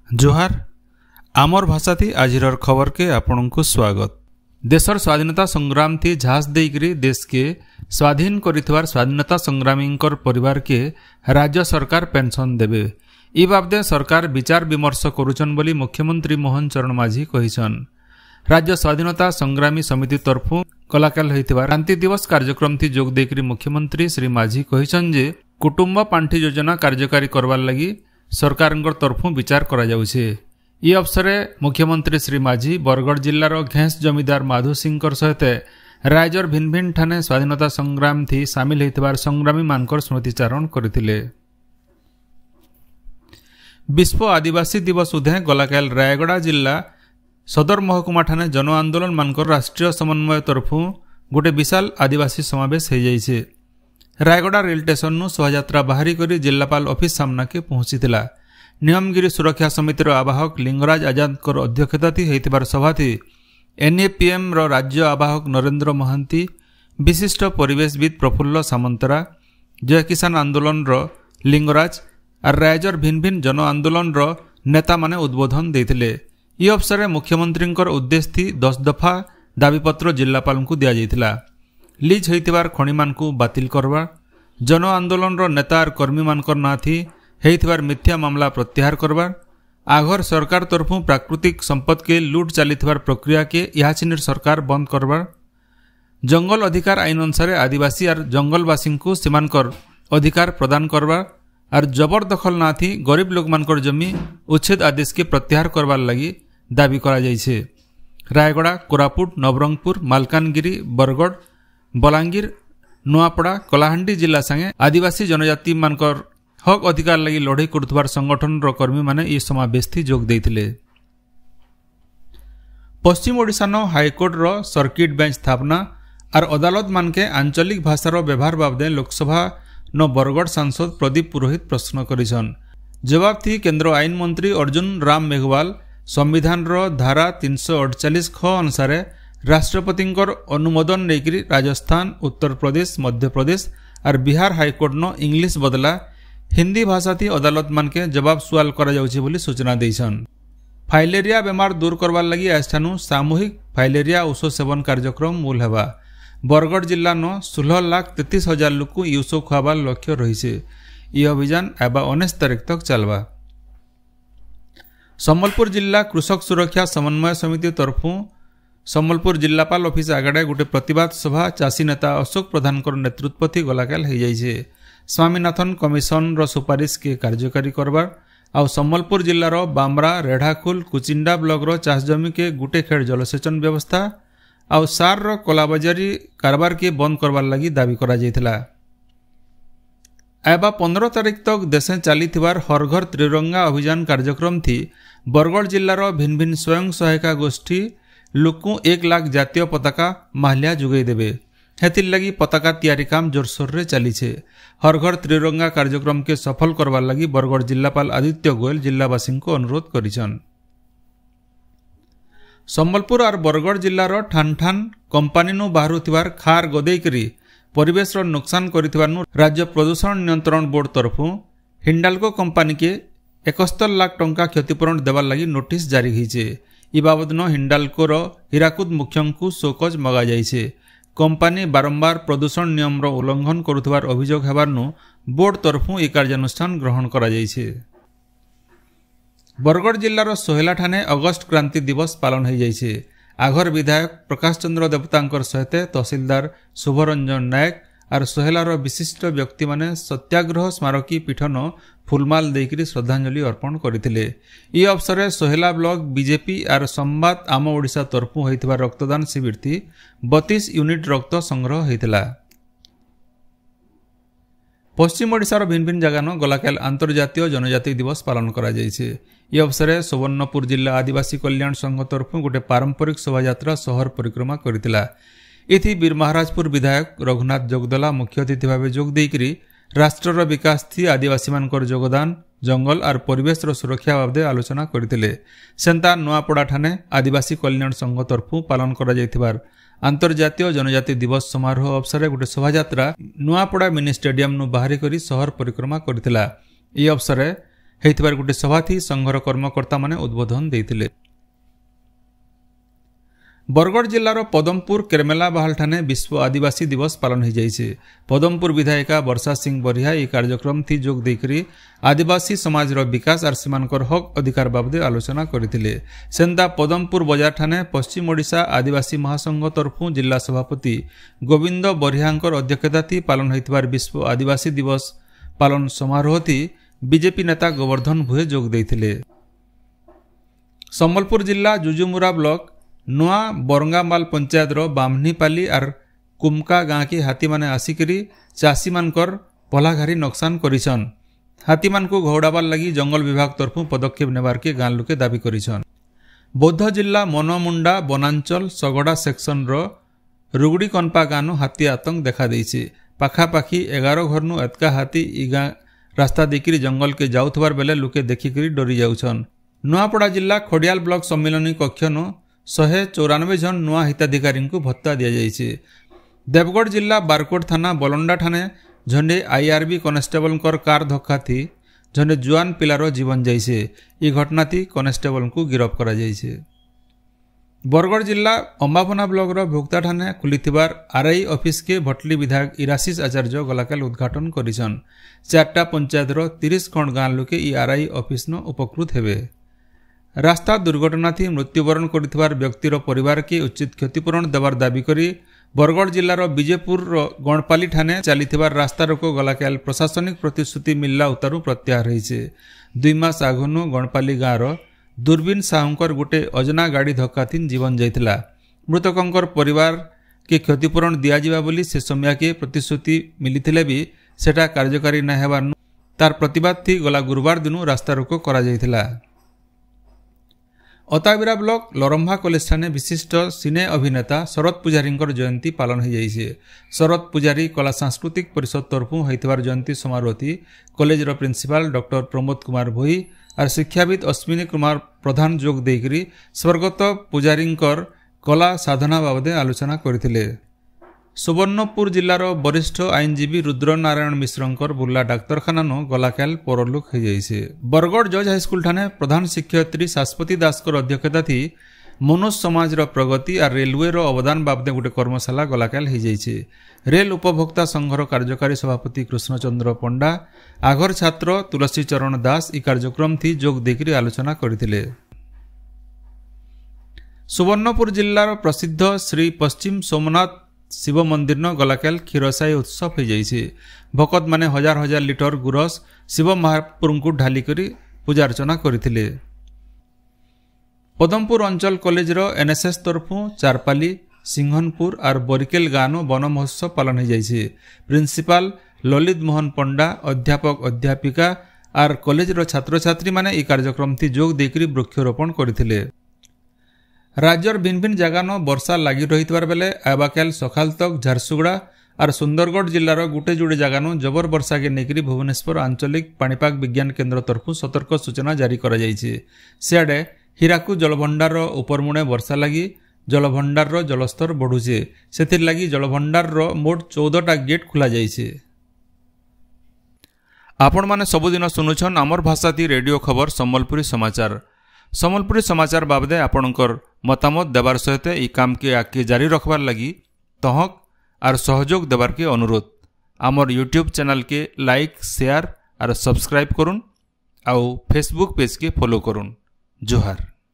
जोहार आमर भाषा थी आजिर खबर के आपण को स्वागत। देशर स्वाधीनता संग्राम थी झांस देकरी देश के स्वाधीन करिथवार स्वाधीनता संग्रामी परिवार के राज्य सरकार पेंशन देबे। ई बाबदे सरकार विचार विमर्श करुछन बोली मुख्यमंत्री मोहन चरण माझी कहिछन। राज्य स्वाधीनता संग्रामी समिति तरफु कलाकाल होइतिबा क्रांति दिवस कार्यक्रम थी जोग देकरी मुख्यमंत्री श्री माझी कहिछन जे कुटुंब पांठी योजना कार्यकारी करवार लगी सरकार तरफु विचार करा जाउछे। ई अवसर मुख्यमंत्री श्री माझी बरगढ़ जिल्लार घेंस जमीदार माधु सिंह सहित रायजर भिन्न भिन्न ठाने स्वाधीनता संग्राम थी सामिल होइतिबार संग्रामी मानकर स्मृतिचारण करथिले। विश्व आदिवासी दिवस उदे गलाकाल रायगड़ा जिला सदर महकुमा ठाने जन आंदोलन मानकर राष्ट्रीय समन्वय तरफु गोटे विशाल आदिवासी समावेश हो जाइछे। रायगड़ा रेल स्टेशन शोभायात्रा बाहरी करी जिलापाल ऑफिस सामना के पहुंची। नियमगिरी सुरक्षा समितिर आवाहक लिंगराज आजाद अध्यक्षता होइतिबार सभा थी एनएपीएम राज्य आवाहक नरेंद्र महांती, विशिष्ट परिवेशविद प्रफुल्ल सामंतरा, जय किसान आंदोलन लिंगराज और रायजर भिन्न भिन्न जन आंदोलन नेता माने उद्बोधन देथिले। ई अवसर मुख्यमंत्री उद्देश्य थी 10 दफा दाबीपत्र जिलापाल को दिया जाइथिला। लीज होइतिबार खणी मानकु बातिल करवा, जन आंदोलन नेता और कर्मी मानकर ना थी हेइतिबार मिथ्या मामला प्रत्याहार करवा, आघर सरकार तरफु प्राकृतिक संपद के लूट चलीथिबार प्रक्रिया के इहाचिनिर सरकार बंद करवा, जंगल अधिकार आईन अनुसार आदिवासी और जंगलवासी को सीमानकर अधिकार प्रदान करवा और जबरदखल ना थी गरीब लोग मानकर जमी उच्छेद आदेश के प्रत्याहार करवार लगी दाबी करा जाइछे। रायगड़ा, कोरापुट, नवरंगपुर, मालकानगिरी, बरगढ़, बलांगीर, नुआपड़ा, कलाहांडी जिला संगे आदिवासी जनजाति मानकर हक अधिकार लगी लड़ाई करुथबार संगठन कर्मी माने ई समावेश थी जोग देथिले। पश्चिम ओडिशा नो हाईकोर्ट सर्किट बेंच स्थापना और अदालत मान के आंचलिक भाषार व्यवहार बाबदे लोकसभा नो बरगढ़ सांसद प्रदीप पुरोहित प्रश्न करिछन। जवाब थी केंद्र आईन मंत्री अर्जुन राम मेघवाल संविधान धारा 348 ख अनुसार राष्ट्रपति अनुमोदन नेकरी राजस्थान, उत्तर प्रदेश, मध्य प्रदेश और बिहार हाईकोर्ट नो इंग्लिश बदला हिंदी भाषा थी अदालत मान के जवाब सुआल करा जाउछि बोली सूचना देछन। फाइलेरिया बेमार दूर करवार लगी आस्थानु सामूहिक फाइलेरिया औषध सेवन कार्यक्रम मूल हेबा। बरगढ़ जिला नो 16,33,000 लोक को यूसो खुआबार लक्ष्य रही। यह अभियान एबा 19 तारीख तक चलवा। सम्बलपुर जिला कृषक सुरक्षा समन्वय समिति तरफु सम्बलपुर जिलापाल ऑफिस आगड़े गोटे प्रतिवाद सभा चाषी नेता अशोक प्रधान नेतृत्व थी गलाकाल हो जाइछे। स्वामीनाथन कमिशन सुपारिश के कार्यकारी करवार आउ सम्बलपुर जिलार बामरा, रेढ़ाखोल, कुचिंडा ब्लॉक चाष जमी के गुटे खेड़ जलसेचन व्यवस्था आउ सार कलाबाजारी कारबार के बंद करवार लगी दाबी करा जाइथिला। एबा 15 तारीख तक देशे चलीथिबार हर घर त्रिरंगा अभियान कार्यक्रम थी बरगढ़ जिलार भिन्न भिन्न स्वयं सहायता गोष्ठी लोक 1 लाख जातीय पताका माल्या जुगई देबे। हेतिर लगी पताका तैयारी काम जोरसोर रे चलीछे। हर घर त्रिरंगा कार्यक्रम के सफल करवार लगी बरगढ़ जिलापाल आदित्य गोयल जिलावासी को अनुरोध करिछन। सम्बलपुर और बरगढ़ जिलार ठान ठान कंपानी नु बाहरुथिबार खार गदेई करी परिवेश नुकसान करिथिबार राज्य प्रदूषण नियंत्रण बोर्ड तरफु हिंडाल्को कंपानी के 71 लाख टंका क्षतिपूरण देवार लगी नोटिस जारी होइछे। ई बाबद हिंडाल्को हीराकुद मुख्यंकु शोकज मगा जाइछे। कंपानी बारंबार प्रदूषण नियम उल्लंघन करुथिबार अभियोग हेबार बोर्ड तरफु ई कार्यानुष्ठान ग्रहण करा जाइछे। बरगढ़ जिलार सोहेला ठाने अगस्ट क्रांति दिवस पालन हो जाइछे। आघर विधायक प्रकाश चंद्र देवतांकर सहित तहसीलदार शुभरंजन नायक और सोहेलार विशिष्ट व्यक्ति माने सत्याग्रह स्मारकी पीठन फुलमाल देकरी श्रद्धांजलि अर्पण करथिले। ई अवसर सोहेला ब्लॉक बीजेपी और संवाद आम ओडिशा तरफु होइथिबा रक्तदान शिविर थी 32 यूनिट रक्त संग्रह होइथिला। पश्चिम ओडिशार भिन्न भिन्न जगह गलाकाल अंतर्जातीय जनजाति दिवस पालन करा जाइछे। ई अवसर सुवर्णपुर जिला आदिवासी कल्याण संघ तरफु गोटे पारंपरिक शोभायात्रा शहर परिक्रमा करथिला। इथि वीर महाराजपुर विधायक रघुनाथ जगदला मुख्य अतिथि भाव जोग देकरी राष्ट्रर विकास थी आदिवासी मानकर योगदान, जंगल और परिवेश सुरक्षा बाबदे आलोचना करथिले। सेंता नुआपड़ा ठाने आदिवासी कल्याण संघ तरफु पालन करा जाइथिबार अंतर्जातीय जनजाति दिवस समारोह अवसर गोटे शोभायात्रा नुआपड़ा मिनी स्टेडियम नु बाहरी करी शहर परिक्रमा करथिला। ई अवसर ହେଇଥିବାର गोटे सभाथी संघर कर्मकर्ता माने उद्बोधन देइथिले। बरगढ़ जिलार पदमपुर केरमेला बाहाल ठाने विश्व आदिवासी दिवस पालन हो जाइए। पदमपुर विधायिका वर्षा सिंह बरिहा यह कार्यक्रम थी जोग देकरी आदिवासी समाज विकास और सेमानकर हक अधिकार बाबदे आलोचना करथिले। सेंदा पदमपुर बजार ठाने पश्चिम ओडिशा आदिवासी महासंघ तरफु जिला सभापति गोविंद बरिहांकर अध्यक्षता थी पालन होइतबार विश्व आदिवासी दिवस पालन समारोह थी बीजेपी नेता गोवर्धन भुए जोग देइथिले। सम्बलपुर जिला जुजुमुरा ब्लॉक नुआ बरंगामाल पंचायत बामनीपाली और कुमका गाँ की हाथी माने आसिकरी चाषी मानकर पलाघारी नोकसान करिछन। हाथी मान को घौड़ाबार लगी जंगल विभाग तरफु पदक्षेप नेबार के गाँ लोके दाबी करिछन। बौद्ध जिला मनमुंडा वनांचल सगड़ा सेक्शन रुगड़ी कनपा गाँव हाथी आतंक देखा देइछे। पाखापाखी 11 घरनु एतका हाथी इ गाँ रास्ता देखिरी जंगल के जाउथबार बेले लोके देखिकरी डरी जाउछन। नुआपड़ा जिला खड़ियाल ब्लॉक सम्मिलनी कक्षनु 194 जन नुआ हिताधिकारी को भत्ता दि जाइए। देवगढ़ जिला बारकोट थाना बलंडा ठाने झंडे आईआरबी कनेस्टेबल कार धक्का थी झंडे जुआन पिलार जीवन जाइए। ये घटना थी कनेस्टेबल को गिरफ्त करा जाइए। बरगढ़ जिला अंबाभना ब्लॉक भोक्ता ठाने खुलीथिबार आरआई ऑफिस के भटली विधायक इराशीष आचार्य गलाकाल उद्घाटन करिछन। 4टा पंचायत 30 खंड गाँ लोके इ आरआई ऑफिस न उपकृत हेबे। रास्ता दुर्घटना थी मृत्युवरण कर व्यक्तिर परिवार के उचित क्षतिपूरण देवार दाबी करी बरगढ़ जिलार विजेपुर गणपाली ठाने चलीथिबार रास्ता रोको गलाकाल प्रशासनिक प्रतिश्रुति मिलला उतारू प्रत्याहार होइछे। 2 मास आगुनु गणपाली गाँवर दूरबीन साहुंकर गोटे अजना गाड़ी धक्का थी जीवन जाइथिला। मृतकंकर परिवार के क्षतिपूरण दिया जिबा बोली से समय के प्रतिश्रुति मिलिथिले भी सेटा कार्यकारी न हेबार तार प्रतिवाद थी गला गुरुवार दिनु रास्ता रोको करा जाइथिला। अताबिरा ब्लॉक लरम्भा कॉलेज ठाने विशिष्ट सिने अभिनेता शरद पुजारी जयंती पालन हो जाइए। शरद पुजारी कला सांस्कृतिक परिषद तरफु होइतबार जयंती समारोह थी कॉलेजर प्रिंसिपाल डॉक्टर प्रमोद कुमार भोई और शिक्षाविद अश्विनी कुमार प्रधान जोग देकरी स्वर्गत पुजारी कला साधना बाबदे आलोचना करथिले। सुवर्णपुर जिलार वरिष्ठ आईनजीवी रुद्र नारायण मिश्रंकर बुर्ला डाक्तरखाना गलाकाल परलोक हो जाइए। बरगढ़ जज हाईस्कूल ठाने प्रधान शिक्षयित्री शाश्वती दासकर अध्यक्षता थी मनुष्य समाज प्रगति और रेलवे अवदान बाबदे गोटे कर्मशाला गलाकाल हो जाइए। रेल उपभोक्ता संघर कार्यकारी सभापति कृष्णचंद्र पंडा आघर छात्र तुलसी चरण दास इ कार्यक्रम थी जोग देकरी आलोचना करथिले। सुवर्णपुर जिलार प्रसिद्ध श्री पश्चिम सोमनाथ शिव मंदिर न गलाकाल क्षीरसाई उत्सव हो जाइए। भकत माने हजार हजार लिटर गुरस शिव महापुर को ढालिकरी पूजा अर्चना करथिले। पदमपुर अंचल कॉलेजर एनएसएस तरफु चारपाली सिंहनपुर और बरिकेल गाँव वन महोत्सव पालन हो जाइए। प्रिंसिपाल ललित मोहन पंडा अध्यापक अध्यापिका और कॉलेजर छात्र छात्री माने इ कार्यक्रम थी जोग देकरी वृक्षरोपण करथिले। राज्यर भिन्न भिन्न जगह न वर्षा लगी रही बेले आबाकाल सकाल तक झारसुगुड़ा और सुंदरगढ़ जिलार गुटे जुड़े जगह न जबर वर्षा के नेकरी भुवनेश्वर आंचलिक पाणीपाग विज्ञान केन्द्र तरफु सतर्क सूचना जारी करा जाइए। सियाड़े हीराकू जलभंडार उपरमुणे वर्षा लगी जलभंडार जलस्तर बढ़ुचे से लगी जलभंडार मोट 14टा गेट खोला जाइए। आपण माने सबुदिन सुनुछन आमर भाषा ती रेडियो खबर सम्बलपुरी समाचार। सम्बलपुरी समाचार बाबदे आपणकर मतामत देवार सहित ई काम के आगे जारी रखबार लगी तहक और सहयोग देवार के अनुरोध। आमर यूट्यूब चैनल के लाइक शेयर और सब्सक्राइब करुन आउ फेसबुक पेज के फॉलो करुन। जोहार।